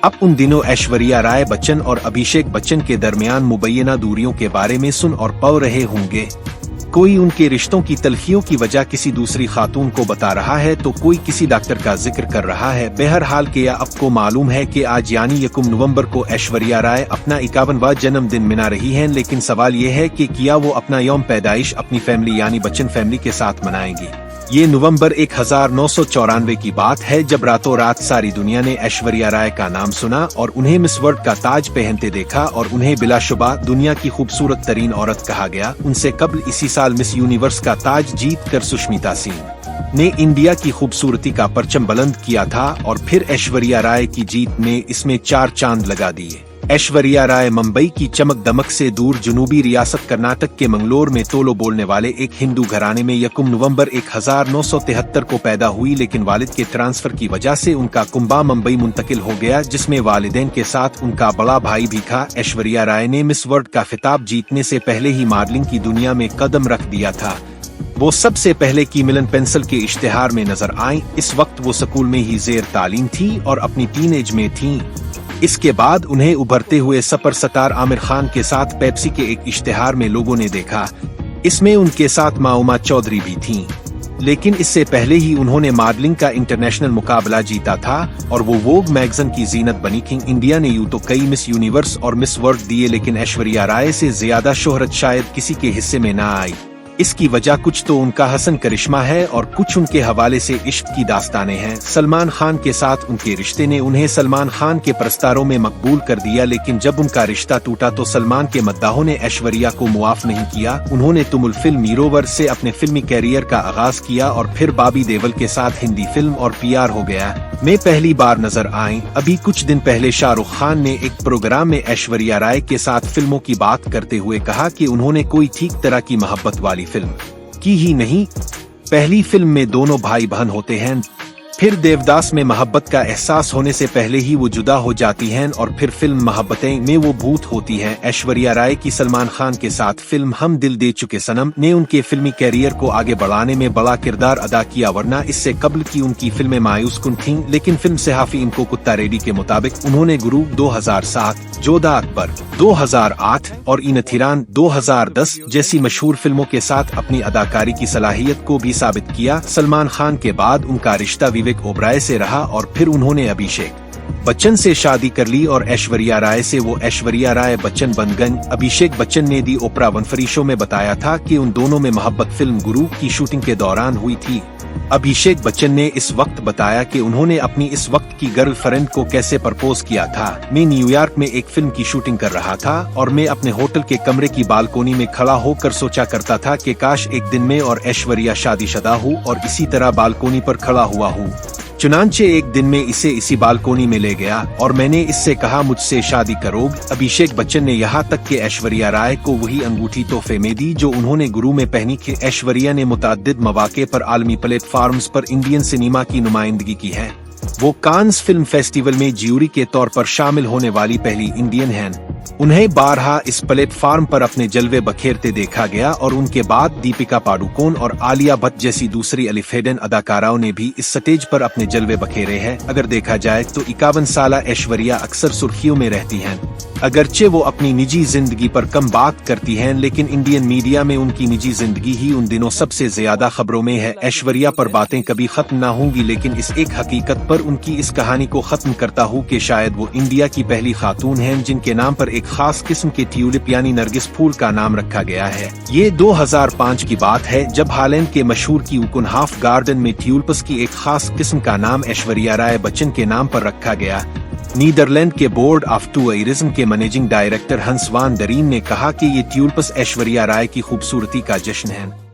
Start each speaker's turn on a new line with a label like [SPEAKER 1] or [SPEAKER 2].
[SPEAKER 1] अब उन दिनों ऐश्वर्या राय बच्चन और अभिषेक बच्चन के दरमियान मुबैना दूरियों के बारे में सुन और पढ़ रहे होंगे। कोई उनके रिश्तों की तल्खियों की वजह किसी दूसरी खातून को बता रहा है तो कोई किसी डॉक्टर का जिक्र कर रहा है। बहरहाल के आपको मालूम है कि आज यानी 1 नवंबर को ऐश्वर्या राय अपना 51वां जन्मदिन मना रही हैं, लेकिन सवाल ये है कि क्या वो अपना यौम पैदाइश अपनी फैमिली यानी बच्चन फैमिली के साथ मनाएंगी। ये नवंबर 1994 की बात है जब रातों रात सारी दुनिया ने ऐश्वर्या राय का नाम सुना और उन्हें मिस वर्ल्ड का ताज पहनते देखा और उन्हें बिलाशुबा दुनिया की खूबसूरत तरीन औरत कहा गया। उनसे कबल इसी साल मिस यूनिवर्स का ताज जीत कर सुष्मिता सिंह ने इंडिया की खूबसूरती का परचम बुलंद किया था और फिर ऐश्वर्या राय की जीत ने इसमें 4 चांद लगा दिए। ऐश्वर्या राय मुंबई की चमक दमक से दूर जनूबी रियासत कर्नाटक के मंगलोर में तोलो बोलने वाले एक हिंदू घराने में 1 नवंबर 1973 को पैदा हुई, लेकिन वालिद के ट्रांसफर की वजह से उनका कुंबा मुंबई मुंतकिल हो गया, जिसमें वालिदैन के साथ उनका बड़ा भाई भी था। ऐश्वर्या राय ने मिस वर्ल्ड का खिताब जीतने से पहले ही मॉडलिंग की दुनिया में कदम रख दिया था। वो सबसे पहले की मिलन पेंसिल के इश्तिहार में नजर आई। इस वक्त वो स्कूल में ही जेर तालीम थी और अपनी टीनेज में थी। इसके बाद उन्हें उभरते हुए सुपर स्टार आमिर खान के साथ पेप्सी के एक इश्तिहार में लोगों ने देखा। इसमें उनके साथ माउमा चौधरी भी थीं। लेकिन इससे पहले ही उन्होंने मॉडलिंग का इंटरनेशनल मुकाबला जीता था और वो वोग मैगजीन की जीनत बनी थीं। इंडिया ने यूं तो कई मिस यूनिवर्स और मिस वर्ल्ड दिए, लेकिन ऐश्वर्या राय से ज्यादा शोहरत शायद किसी के हिस्से में ना आई। इसकी वजह कुछ तो उनका हसन करिश्मा है और कुछ उनके हवाले से इश्क की दास्तानें हैं। सलमान खान के साथ उनके रिश्ते ने उन्हें सलमान खान के प्रस्तारों में मकबूल कर दिया, लेकिन जब उनका रिश्ता टूटा तो सलमान के मद्दाहों ने ऐश्वर्या को मुआफ नहीं किया। उन्होंने तुमुल फिल्म मीरोवर से अपने फिल्मी कैरियर का आगाज किया और फिर बॉबी देओल के साथ हिंदी फिल्म और प्यार हो गया में पहली बार नजर आईं। अभी कुछ दिन पहले शाहरुख खान ने एक प्रोग्राम में ऐश्वर्या राय के साथ फिल्मों की बात करते हुए कहा कि उन्होंने कोई ठीक तरह की मोहब्बत वाली फिल्म की ही नहीं। पहली फिल्म में दोनों भाई बहन होते हैं, फिर देवदास में मोहब्बत का एहसास होने से पहले ही वो जुदा हो जाती हैं और फिर फिल्म मोहब्बतें में वो भूत होती हैं। ऐश्वर्या राय की सलमान खान के साथ फिल्म हम दिल दे चुके सनम ने उनके फिल्मी कैरियर को आगे बढ़ाने में बड़ा किरदार अदा किया, वरना इससे कबल की उनकी फिल्में मायूस कुन थीं। लेकिन फिल्म सहाफी इनको कुत्ता रेडी के मुताबिक उन्होंने गुरु 2007, जोधा अकबर 2008 और इनथिरान 2010 जैसी मशहूर फिल्मों के साथ अपनी अदाकारी की सलाहियत को भी साबित किया। सलमान खान के बाद उनका रिश्ता विवेक ओबराय से रहा और फिर उन्होंने अभिषेक बच्चन से शादी कर ली और ऐश्वर्या राय से वो ऐश्वर्या राय बच्चन बन गईं। अभिषेक बच्चन ने दी ओपरा विनफ्री शो में बताया था कि उन दोनों में मोहब्बत फिल्म गुरु की शूटिंग के दौरान हुई थी। अभिषेक बच्चन ने इस वक्त बताया कि उन्होंने अपनी इस वक्त की गर्लफ्रेंड को कैसे प्रपोज किया था। मैं न्यूयॉर्क में एक फिल्म की शूटिंग कर रहा था और मैं अपने होटल के कमरे की बालकोनी में खड़ा होकर सोचा करता था कि काश एक दिन मैं और ऐश्वर्या शादीशुदा हूँ और इसी तरह बालकोनी पर खड़ा हुआ हूँ। चुनांचे एक दिन में इसे इसी बालकोनी में ले गया और मैंने इससे कहा मुझसे शादी करोगे। अभिषेक बच्चन ने यहाँ तक कि ऐश्वर्या राय को वही अंगूठी तोहफे में दी जो उन्होंने गुरु में पहनी थी। ऐश्वर्या ने मुतअद्दिद मौके पर आलमी प्लेटफॉर्म्स पर इंडियन सिनेमा की नुमाइंदगी की है। वो कांस फिल्म फेस्टिवल में ज्यूरी के तौर पर शामिल होने वाली पहली इंडियन हैं। उन्हें बारहा इस प्लेटफॉर्म पर अपने जलवे बखेरते देखा गया और उनके बाद दीपिका पाडुकोन और आलिया भट्ट जैसी दूसरी अलिफेडन अदाकाराओं ने भी इस स्टेज पर अपने जलवे बखेरे हैं। अगर देखा जाए तो 51 साल ऐश्वर्या अक्सर सुर्खियों में रहती हैं। अगरचे वो अपनी निजी जिंदगी पर कम बात करती हैं, लेकिन इंडियन मीडिया में उनकी निजी जिंदगी ही उन दिनों सबसे ज्यादा खबरों में है। ऐश्वर्या पर बातें कभी खत्म ना होंगी, लेकिन इस एक हकीकत पर उनकी इस कहानी को खत्म करता हूँ कि शायद वो इंडिया की पहली खातून हैं जिनके नाम पर एक खास किस्म के ट्यूलिप यानी नरगिस फूल का नाम रखा गया है। ये 2005 की बात है जब हालैंड के मशहूर क्यूकनहाफ गार्डन में ट्यूलिप्स की एक खास किस्म का नाम ऐश्वर्या राय बच्चन के नाम पर रखा गया। नीदरलैंड के बोर्ड ऑफ टूरिज्म के मैनेजिंग डायरेक्टर हंस वान डरीन ने कहा कि ये ट्यूलिप्स ऐश्वर्या राय की खूबसूरती का जश्न है।